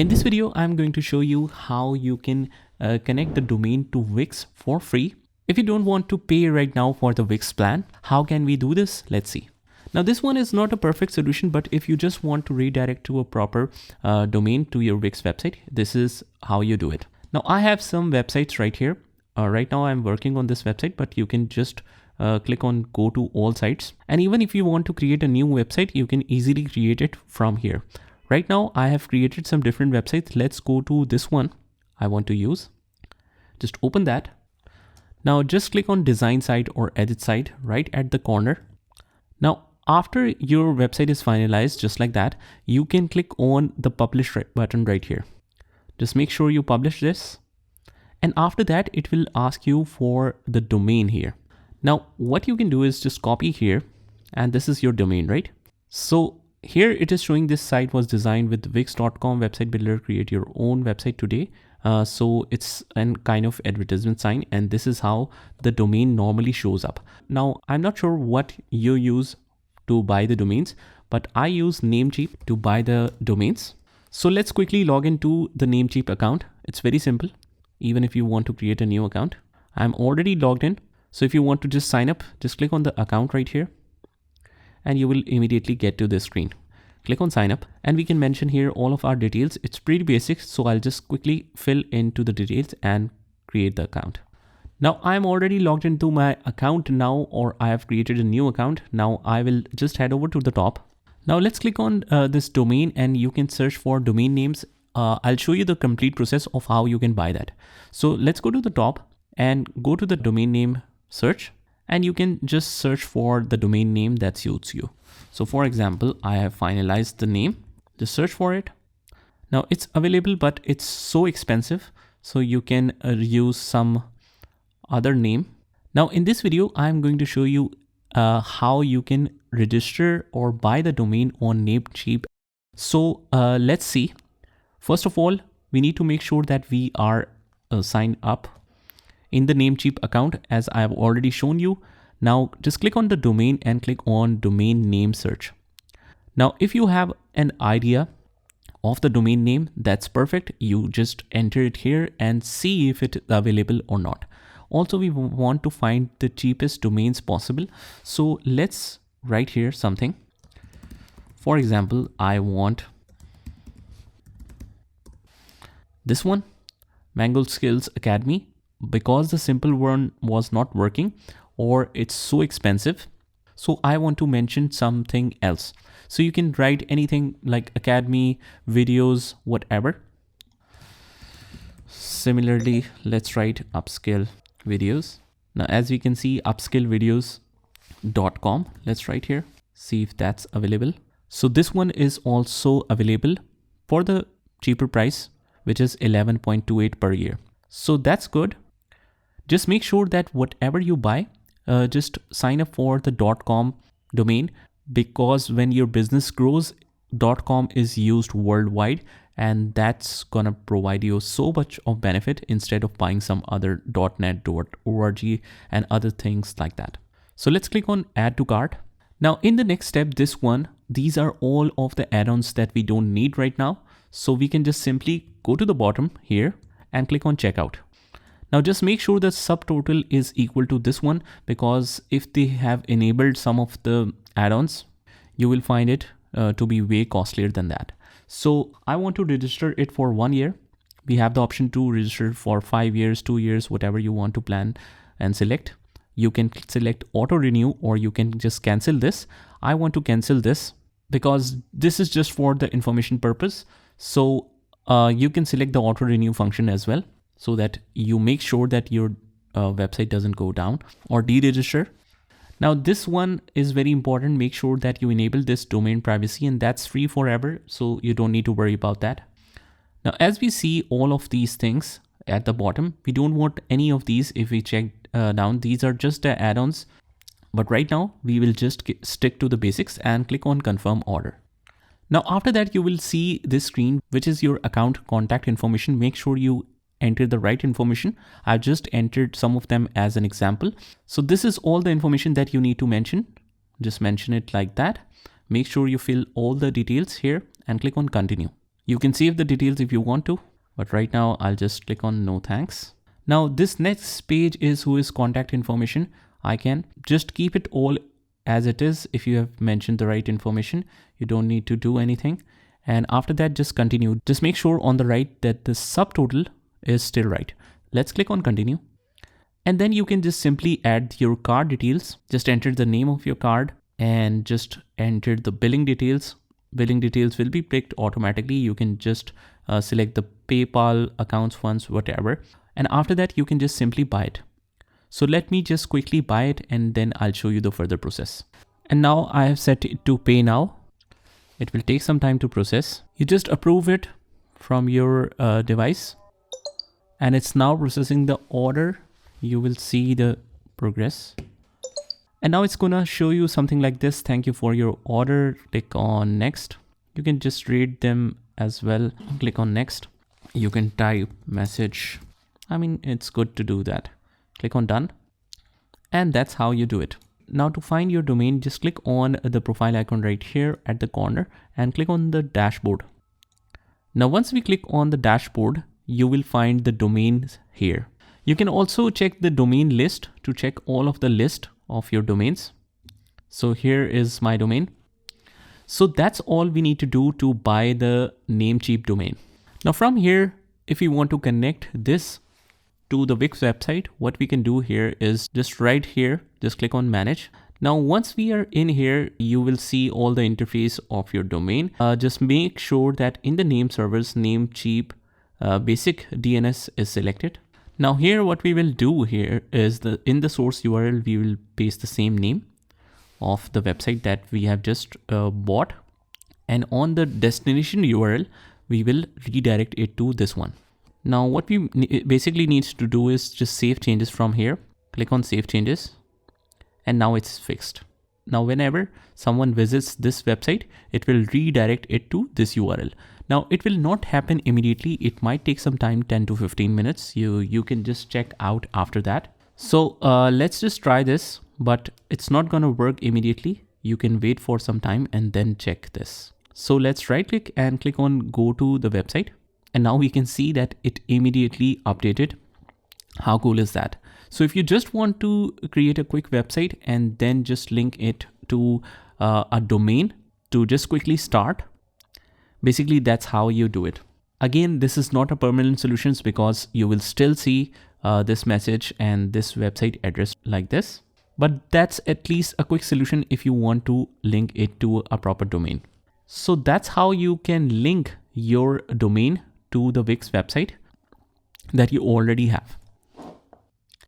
In this video, I'm going to show you how you can connect the domain to Wix for free. If you don't want to pay right now for the Wix plan, how can we do this? Let's see. Now this one is not a perfect solution, but if you just want to redirect to a proper domain to your Wix website, this is how you do it. Now I have some websites right here. Right now I'm working on this website, but you can just click on go to all sites. And even if you want to create a new website, you can easily create it from here. Right now I have created some different websites. Let's go to this one I want to use. Just open that. Now just click on design site or edit site right at the corner. Now after your website is finalized, just like that, you can click on the publish button right here. Just make sure you publish this. And after that, it will ask you for the domain here. Now what you can do is just copy here, and this is your domain, right? So here it is showing this site was designed with wix.com website builder. Create your own website today. So it's an kind of advertisement sign, and this is how the domain normally shows up. Now I'm not sure what you use to buy the domains, but I use Namecheap to buy the domains. So let's quickly log into the Namecheap account. It's very simple. Even if you want to create a new account, I'm already logged in. So if you want to just sign up, just click on the account right here, and you will immediately get to this screen. Click on sign up, and we can mention here all of our details. It's pretty basic, so I'll just quickly fill into the details and create the account. Now I'm already logged into my account now, or I have created a new account. Now I will just head over to the top. Now let's click on this domain, and you can search for domain names. I'll show you the complete process of how you can buy that. So let's go to the top and go to the domain name search, and you can just search for the domain name that suits you. So for example, I have finalized the name. Just search for it. Now it's available, but it's so expensive. So you can use some other name. Now in this video, I'm going to show you how you can register or buy the domain on Namecheap. So let's see. First of all, we need to make sure that we are signed up in the Namecheap account, as I have already shown you. Now just click on the domain and click on domain name search. Now if you have an idea of the domain name, that's perfect. You just enter it here and see if it is available or not. Also, we want to find the cheapest domains possible. So let's write here something. For example, I want this one, Mango Skills Academy, because the simple one was not working or it's so expensive. So I want to mention something else. So you can write anything like academy, videos, whatever. Similarly, let's write upskill videos. Now, as we can see, upskill-videos.com. Let's write here, see if that's available. So this one is also available for the cheaper price, which is 11.28 per year. So that's good. Just make sure that whatever you buy, just sign up for the .com domain, because when your business grows, .com is used worldwide, and that's gonna provide you so much of benefit instead of buying some other .net, .org and other things like that. So let's click on add to cart. Now in the next step, these are all of the add-ons that we don't need right now. So we can just simply go to the bottom here and click on checkout. Now just make sure the subtotal is equal to this one, because if they have enabled some of the add-ons, you will find it to be way costlier than that. So I want to register it for 1 year. We have the option to register for 5 years, 2 years, whatever you want to plan and select. You can select auto renew, or you can just cancel this. I want to cancel this because this is just for the information purpose. So you can select the auto renew function as well, so that you make sure that your website doesn't go down or deregister. Now this one is very important. Make sure that you enable this domain privacy, and that's free forever. So you don't need to worry about that. Now, as we see all of these things at the bottom, we don't want any of these. If we check down, these are just the add-ons. But right now we will just stick to the basics and click on confirm order. Now after that, you will see this screen, which is your account contact information. Make sure you enter the right information. I've just entered some of them as an example. So this is all the information that you need to mention. Just mention it like that. Make sure you fill all the details here and click on continue. You can save the details if you want to, but right now I'll just click on no thanks. Now this next page is who is contact information. I can just keep it all as it is. If you have mentioned the right information, you don't need to do anything. And after that, just continue. Just make sure on the right that the subtotal is still right. Let's click on continue. And then you can just simply add your card details. Just enter the name of your card and just enter the billing details. Billing details will be picked automatically. You can just select the PayPal, accounts, funds, whatever. And after that, you can just simply buy it. So let me just quickly buy it and then I'll show you the further process. And now I have set it to pay now. It will take some time to process. You just approve it from your device and it's now processing the order. You will see the progress. And now it's gonna show you something like this. Thank you for your order. Click on next. You can just read them as well. Click on next. You can type message. I mean, it's good to do that. Click on done. And that's how you do it. Now to find your domain, just click on the profile icon right here at the corner and click on the dashboard. Now, once we click on the dashboard, you will find the domains here. You can also check the domain list to check all of the list of your domains. So here is my domain. So that's all we need to do to buy the Namecheap domain. Now from here, if you want to connect this to the Wix website, what we can do here is just right here, just click on manage. Now, once we are in here, you will see all the interface of your domain. Just make sure that in the name servers, Namecheap basic DNS is selected. Now here, what we will do here is in the source URL, we will paste the same name of the website that we have just bought. And on the destination URL, we will redirect it to this one. Now what we basically need to do is just save changes from here. Click on save changes. And now it's fixed. Now whenever someone visits this website, it will redirect it to this URL. Now it will not happen immediately. It might take some time, 10 to 15 minutes. You can just check out after that. So let's just try this, but it's not gonna work immediately. You can wait for some time and then check this. So let's right click and click on go to the website. And now we can see that it immediately updated. How cool is that? So if you just want to create a quick website and then just link it to a domain to just quickly start, basically that's how you do it. Again, this is not a permanent solution because you will still see this message and this website address like this. But that's at least a quick solution if you want to link it to a proper domain. So that's how you can link your domain to the Wix website that you already have.